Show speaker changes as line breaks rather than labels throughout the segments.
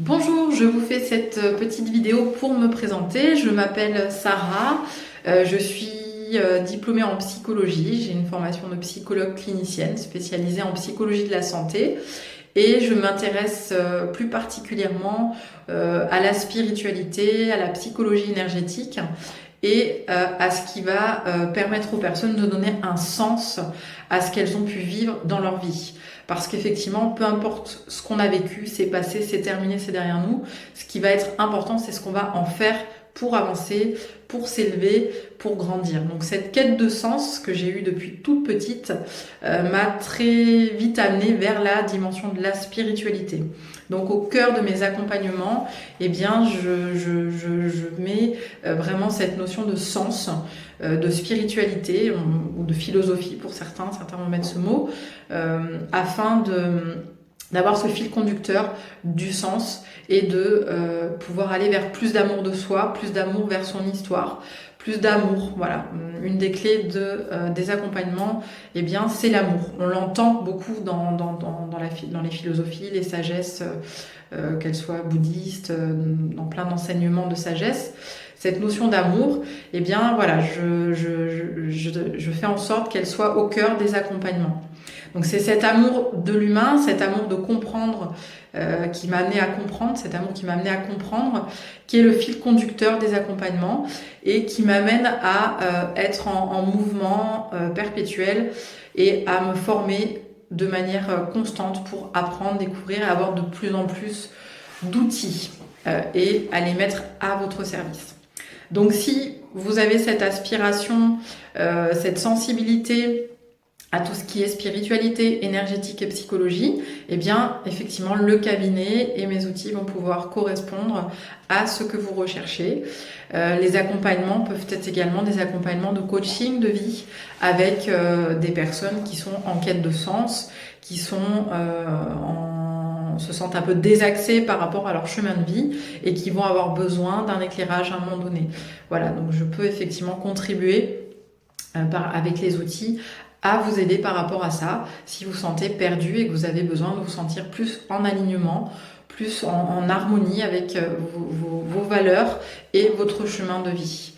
Bonjour, je vous fais cette petite vidéo pour me présenter. Je m'appelle Sarah, je suis diplômée en psychologie, j'ai une formation de psychologue clinicienne spécialisée en psychologie de la santé et je m'intéresse plus particulièrement à la spiritualité, à la psychologie énergétique et à ce qui va permettre aux personnes de donner un sens à ce qu'elles ont pu vivre dans leur vie. Parce qu'effectivement, peu importe ce qu'on a vécu, c'est passé, c'est terminé, c'est derrière nous, ce qui va être important, c'est ce qu'on va en faire pour avancer, pour s'élever, pour grandir. Donc cette quête de sens que j'ai eue depuis toute petite m'a très vite amenée vers la dimension de la spiritualité. Donc au cœur de mes accompagnements, eh bien, je mets vraiment cette notion de sens, de spiritualité ou de philosophie pour certains vont mettre ce mot, afin d'avoir ce fil conducteur du sens et de pouvoir aller vers plus d'amour de soi, plus d'amour vers son histoire, plus d'amour. Voilà, une des clés des accompagnements, eh bien, c'est l'amour. On l'entend beaucoup dans les philosophies, les sagesses, qu'elles soient bouddhistes, dans plein d'enseignements de sagesse. Cette notion d'amour, eh bien, voilà, je fais en sorte qu'elle soit au cœur des accompagnements. Donc c'est cet amour de l'humain, cet amour de comprendre qui m'a amené à comprendre, cet amour qui m'a amené à comprendre, qui est le fil conducteur des accompagnements et qui m'amène à être en mouvement perpétuel et à me former de manière constante pour apprendre, découvrir et avoir de plus en plus d'outils et à les mettre à votre service. Donc si vous avez cette aspiration, cette sensibilité à tout ce qui est spiritualité, énergétique et psychologie, eh bien, effectivement, le cabinet et mes outils vont pouvoir correspondre à ce que vous recherchez. Les accompagnements peuvent être également des accompagnements de coaching de vie avec des personnes qui sont en quête de sens, qui sont se sentent un peu désaxés par rapport à leur chemin de vie et qui vont avoir besoin d'un éclairage à un moment donné. Voilà, donc je peux effectivement contribuer avec les outils à vous aider par rapport à ça, si vous vous sentez perdu et que vous avez besoin de vous sentir plus en alignement, plus en harmonie avec vos valeurs et votre chemin de vie.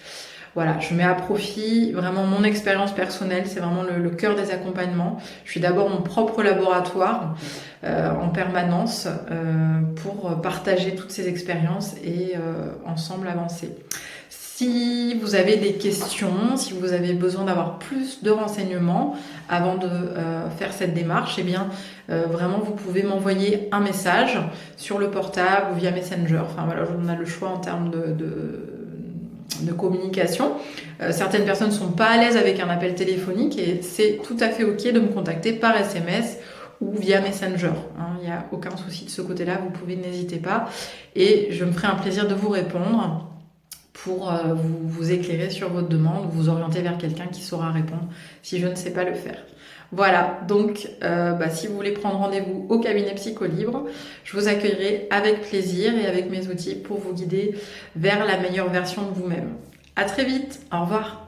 Voilà, je mets à profit vraiment mon expérience personnelle, c'est vraiment le cœur des accompagnements. Je suis d'abord mon propre laboratoire en permanence pour partager toutes ces expériences et ensemble avancer. Si vous avez des questions, si vous avez besoin d'avoir plus de renseignements avant de faire cette démarche, eh bien vraiment vous pouvez m'envoyer un message sur le portable ou via Messenger. Enfin voilà, on a le choix en termes de communication. Certaines personnes ne sont pas à l'aise avec un appel téléphonique et c'est tout à fait ok de me contacter par SMS ou via Messenger. Il n'y a aucun souci de ce côté-là, vous pouvez, n'hésitez pas. Et je me ferai un plaisir de vous répondre pour vous éclairer sur votre demande, vous orienter vers quelqu'un qui saura répondre si je ne sais pas le faire. Voilà, donc si vous voulez prendre rendez-vous au cabinet Psycholibre, je vous accueillerai avec plaisir et avec mes outils pour vous guider vers la meilleure version de vous-même. À très vite, au revoir.